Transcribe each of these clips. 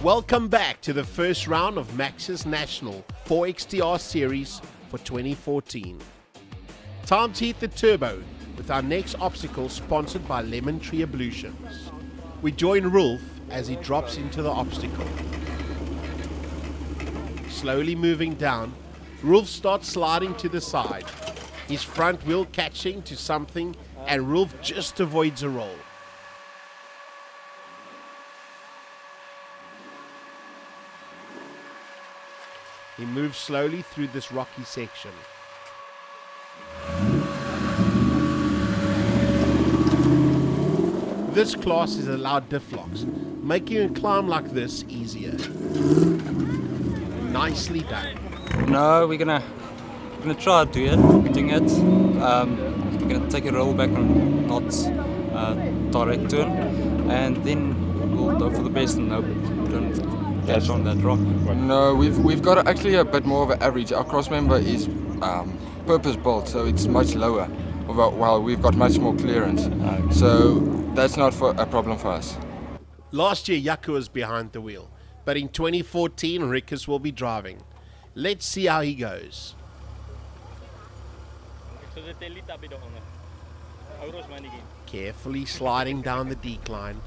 Welcome back to the first round of Maxxis National 4XTR Series for 2014. Time to hit the turbo with our next obstacle sponsored by Lemon Tree Ablutions. We join Rolf as he drops into the obstacle. Slowly moving down, Rolf starts sliding to the side, his front wheel catching to something, and Rolf just avoids a roll. He moves slowly through this rocky section. This class is allowed diff locks, making a climb like this easier. Nicely done. No, we're gonna try doing it. We're gonna take a roll back on not direct turn, and then we'll go for the best and hope we don't catch on that rock. No, we've got actually a bit more of an average. Our cross member is purpose built, so it's much lower, while we've got much more clearance. So that's not a problem for us. Last year, Jaco was behind the wheel, but in 2014, Rikus will be driving. Let's see how he goes. Carefully sliding down the decline.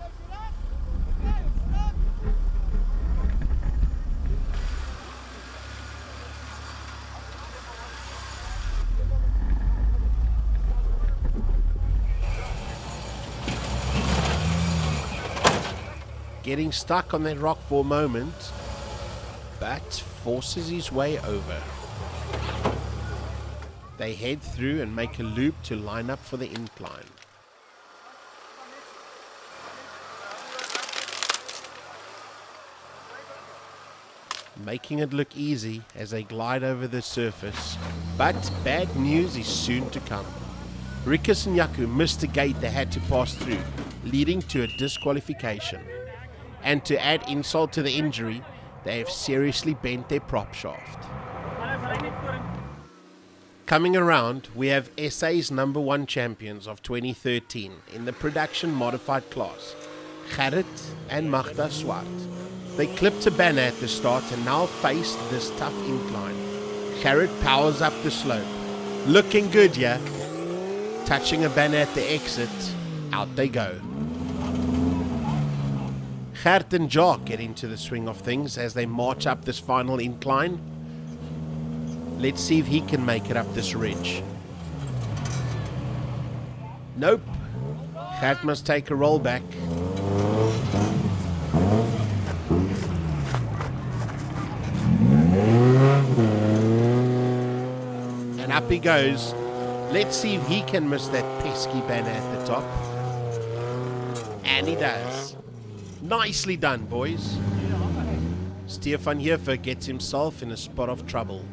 Getting stuck on that rock for a moment, but forces his way over. They head through and make a loop to line up for the incline. Making it look easy as they glide over the surface, but bad news is soon to come. Rikus and Jaco missed the gate they had to pass through, leading to a disqualification. And to add insult to the injury, they have seriously bent their prop shaft. Coming around, we have SA's #1 champions of 2013 in the production modified class, Gerrit and Magda Swart. They clipped a banner at the start and now face this tough incline. Gerrit powers up the slope. Looking good, yeah? Touching a banner at the exit, out they go. Gert and Jock get into the swing of things as they march up this final incline. Let's see if he can make it up this ridge. Nope. Gert must take a roll back. And up he goes. Let's see if he can miss that pesky banner at the top. And he does. Nicely done, boys. Stefan Hierfer gets himself in a spot of trouble.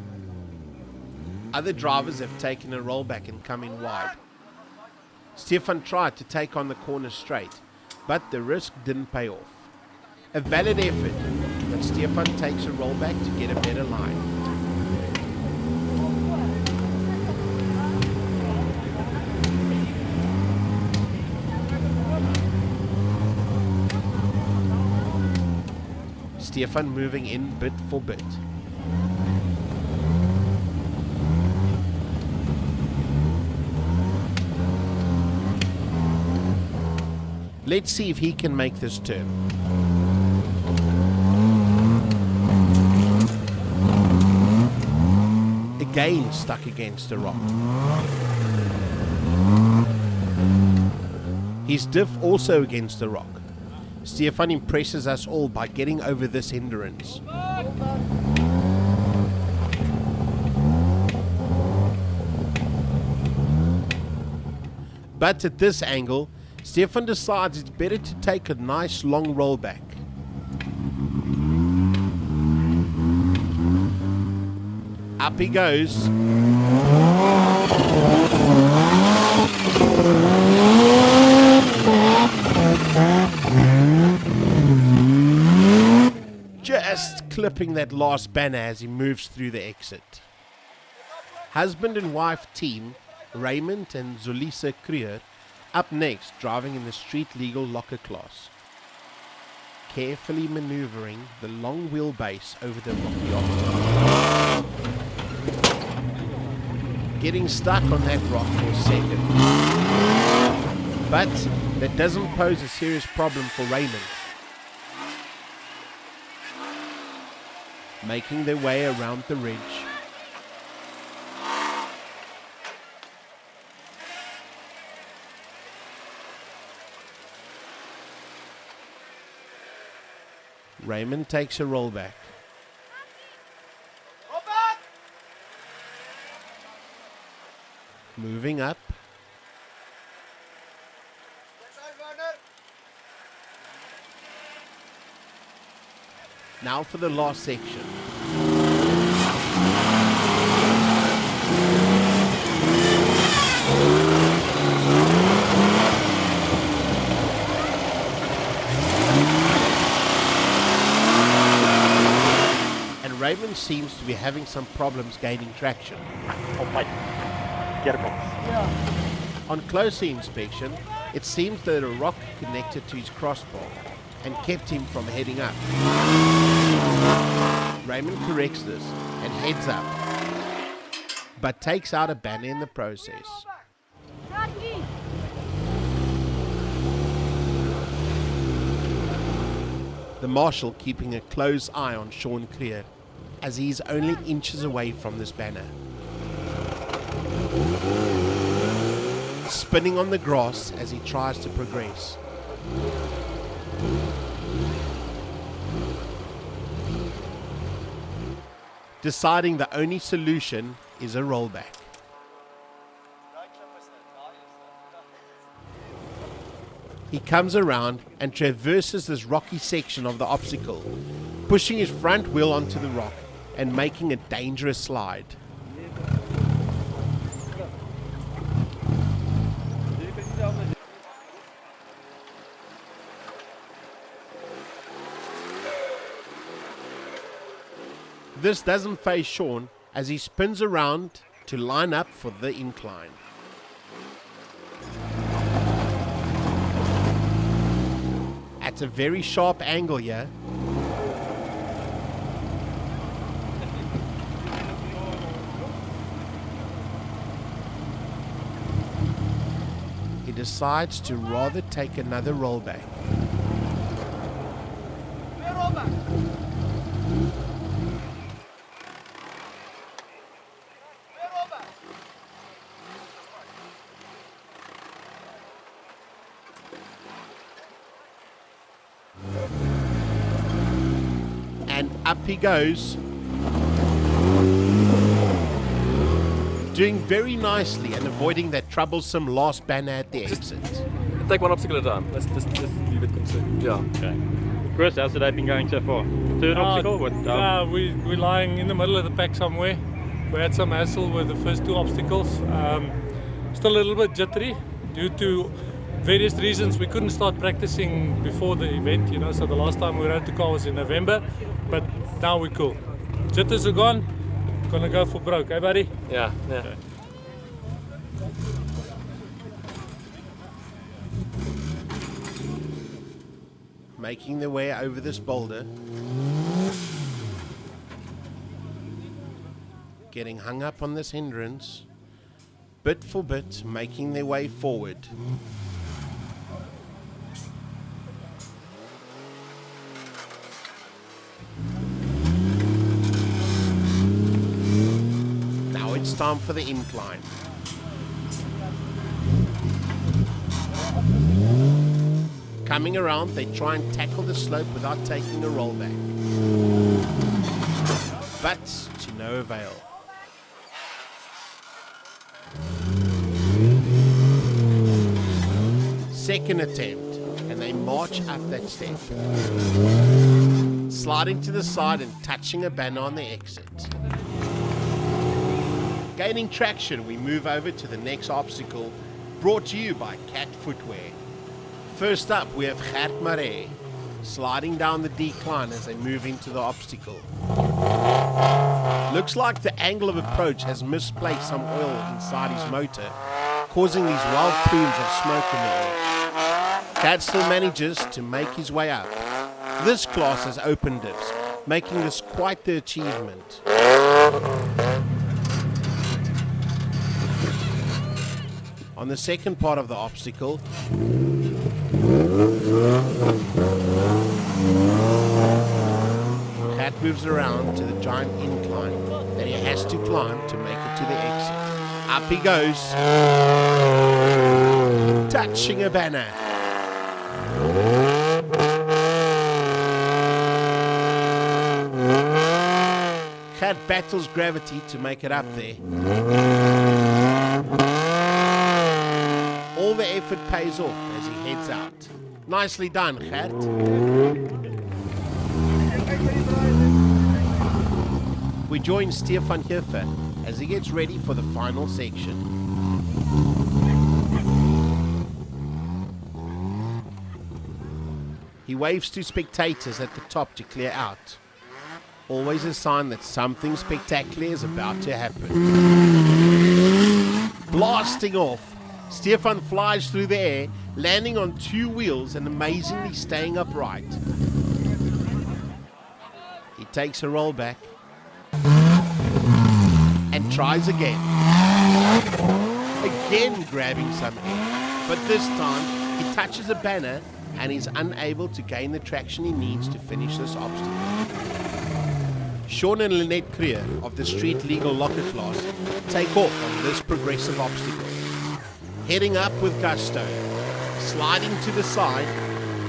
Other drivers have taken a rollback and come in wide. Stefan tried to take on the corner straight, but the risk didn't pay off. A valid effort, but Stefan takes a rollback to get a better line. Stefan moving in bit for bit. Let's see if he can make this turn. Again stuck against a rock. His diff also against the rock. Stefan impresses us all by getting over this hindrance. But at this angle, Stefan decides it's better to take a nice long roll back. Up he goes. Just clipping that last banner as he moves through the exit. Husband and wife team, Raymond and Zulisa Kruger, up next driving in the street legal locker class. carefully maneuvering the long wheelbase over the rocky obstacle. Getting stuck on that rock for a second. But that doesn't pose a serious problem for Raymond. Making their way around the ridge. Raymond takes a rollback. Moving up. Now for the last section. And Raymond seems to be having some problems gaining traction. On closer inspection, it seems that a rock connected to his crossbar and kept him from heading up. Raymond corrects this and heads up, but takes out a banner in the process. The marshal keeping a close eye on Sean Creer, as he is only inches away from this banner. Spinning on the grass as he tries to progress. Deciding the only solution is a rollback. He comes around and traverses this rocky section of the obstacle, pushing his front wheel onto the rock and making a dangerous slide. This doesn't faze Sean as he spins around to line up for the incline. At a very sharp angle here, he decides to rather take another rollback. And up he goes, doing very nicely and avoiding that troublesome last banner at the exit. Take one obstacle at a time. Let's leave it concerned. Yeah. Okay. Chris, how's the day been going so far? Third obstacle? What? We're lying in the middle of the pack somewhere. We had some hassle with the first two obstacles. Still a little bit jittery due to various reasons. We couldn't start practicing before the event, so the last time we rode the car was in November, but now we're cool. Jitters are gone, gonna go for broke, eh buddy? Yeah. Okay. Making their way over this boulder, getting hung up on this hindrance, bit for bit making their way forward. Now it's time for the incline. Coming around, they try and tackle the slope without taking a rollback. But to no avail. Second attempt, and they march up that step. Sliding to the side and touching a banner on the exit. Gaining traction, we move over to the next obstacle, brought to you by Cat Footwear. First up, we have Gert Maree, sliding down the decline as they move into the obstacle. Looks like the angle of approach has misplaced some oil inside his motor, causing these wild plumes of smoke in the air. Gert still manages to make his way up. This class has open divs, making this quite the achievement. On the second part of the obstacle, Cat moves around to the giant incline that he has to climb to make it to the exit. Up he goes, touching a banner. Cat battles gravity to make it up there. All the effort pays off as he heads out. Nicely done, Cat. We join Stefan Hirfer as he gets ready for the final section. He waves to spectators at the top to clear out. Always a sign that something spectacular is about to happen. Blasting off, Stefan flies through the air, landing on 2 wheels and amazingly staying upright. He takes a rollback and tries again. Again grabbing some air, but this time he touches a banner and is unable to gain the traction he needs to finish this obstacle. Sean and Lynette Creer of the Street Legal Locker class take off on this progressive obstacle. Heading up with gusto, sliding to the side,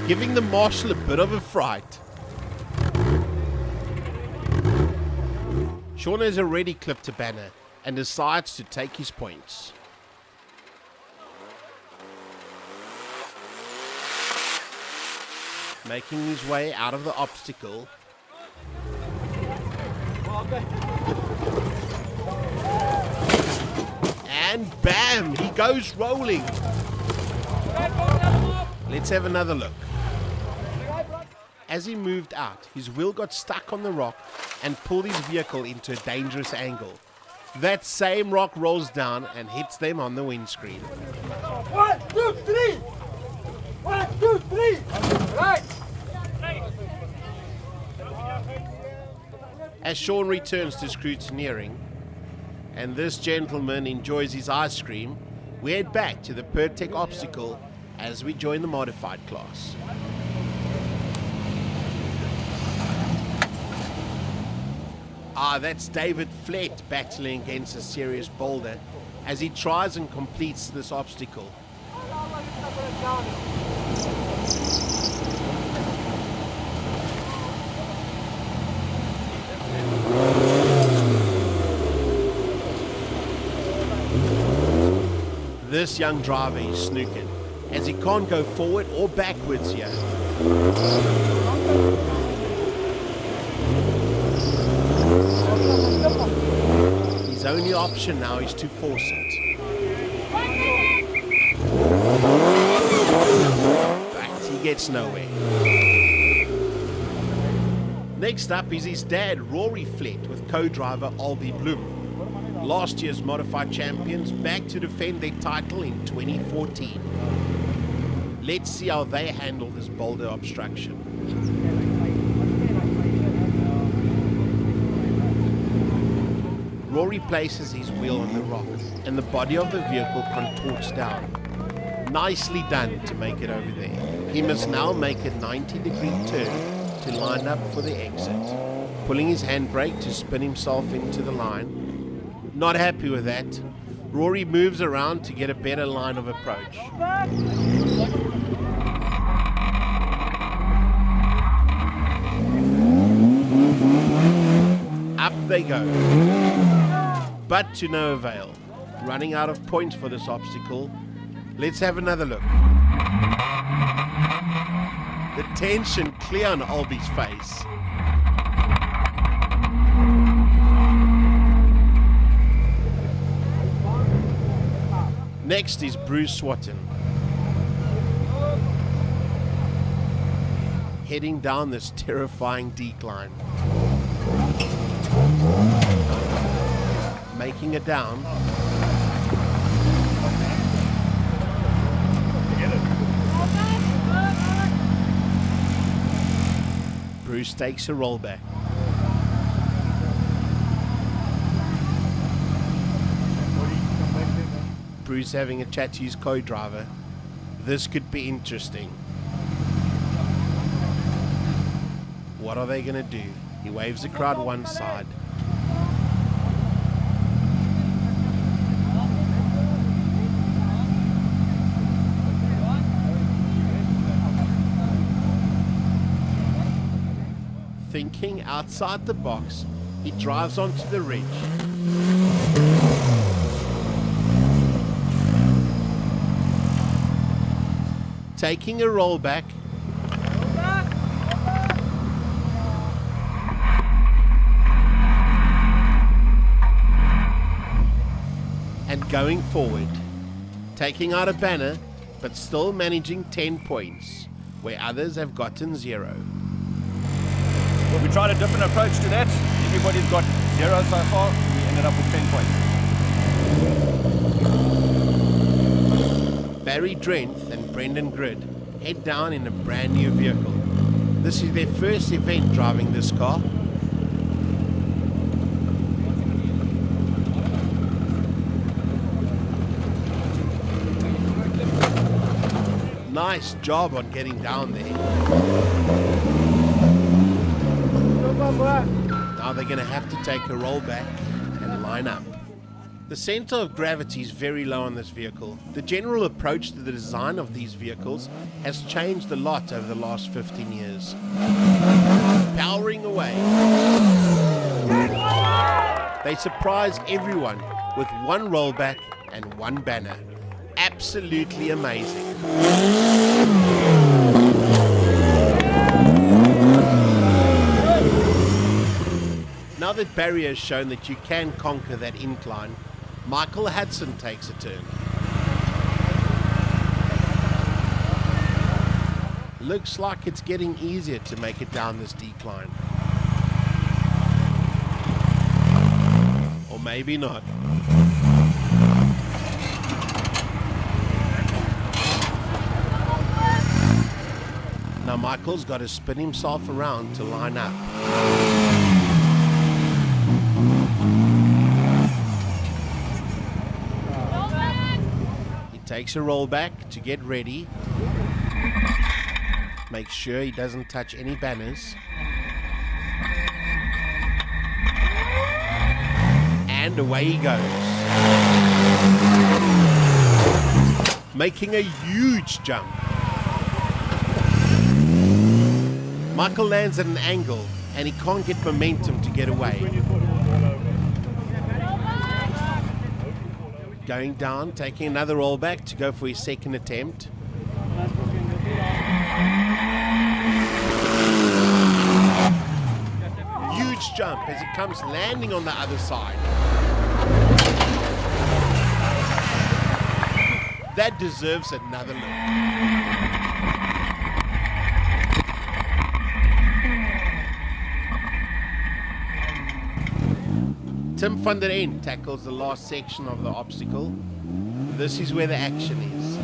giving the marshal a bit of a fright. Sean has already clipped a banner and decides to take his points. Making his way out of the obstacle, and bam, he goes rolling. Let's have another look. As he moved out, his wheel got stuck on the rock and pulled his vehicle into a dangerous angle. That same rock rolls down and hits them on the windscreen. 1, 2, 3! 1, 2, 3! Right! As Sean returns to scrutineering, and this gentleman enjoys his ice cream, we head back to the Pertec obstacle as we join the modified class. That's David Flett battling against a serious boulder as he tries and completes this obstacle. This young driver is snookered as he can't go forward or backwards here. His only option now is to force it. But he gets nowhere. Next up is his dad, Rory Flett, with co-driver Albie Bloom. Last year's modified champions back to defend their title in 2014. Let's see how they handle this boulder obstruction. Rory places his wheel on the rock and the body of the vehicle contorts down. Nicely done to make it over there. He must now make a 90-degree turn to line up for the exit, pulling his handbrake to spin himself into the line. Not happy with that, Rory moves around to get a better line of approach. Up they go. But to no avail. Running out of points for this obstacle. Let's have another look. The tension clear on Albie's face. Next is Bruce Swatton. Heading down this terrifying decline. Making it down. Bruce takes a rollback. Bruce having a chat to his co-driver. This could be interesting. What are they going to do? He waves the crowd one side. Thinking outside the box, he drives onto the ridge. Taking a rollback. And going forward. Taking out a banner, but still managing 10 points, where others have gotten 0. Well, we tried a different approach to that. Everybody's got 0 so far. We ended up with 10 points. Barry Drenth and Brendan Grid head down in a brand new vehicle. This is their first event driving this car. Nice job on getting down there. Now they're going to have to take a rollback and line up. The center of gravity is very low on this vehicle. The general approach to the design of these vehicles has changed a lot over the last 15 years. Powering away. They surprise everyone with one rollback and one banner. Absolutely amazing. Now that Barry has shown that you can conquer that incline, Michael Hudson takes a turn. Looks like it's getting easier to make it down this decline. Or maybe not. Now Michael's got to spin himself around to line up. He takes a rollback to get ready. Make sure he doesn't touch any banners. And away he goes. Making a huge jump. Michael lands at an angle and he can't get momentum to get away. Going down, taking another rollback to go for his second attempt. Huge jump as he comes landing on the other side. That deserves another look. Tim van der End tackles the last section of the obstacle. This is where the action is.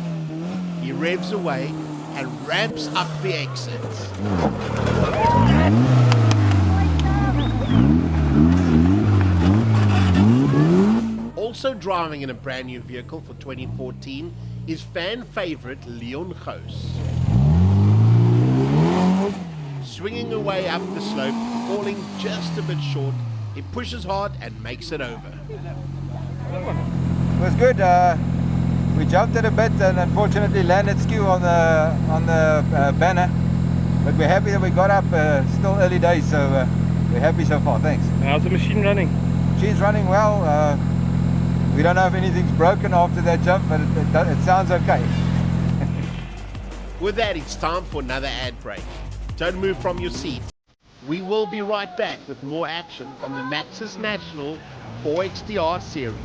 He revs away and ramps up the exit. Also driving in a brand new vehicle for 2014 is fan favorite Leon Goos. Swinging away up the slope, falling just a bit short, he pushes hard and makes it over. It was good. We jumped it a bit and unfortunately landed skew on the banner. But we're happy that we got up. Still early days, so we're happy so far. Thanks. How's the machine running? Machine's running well. We don't know if anything's broken after that jump, but it sounds okay. With that, it's time for another ad break. Don't move from your seat. We will be right back with more action from the Maxxis National 4XTR series.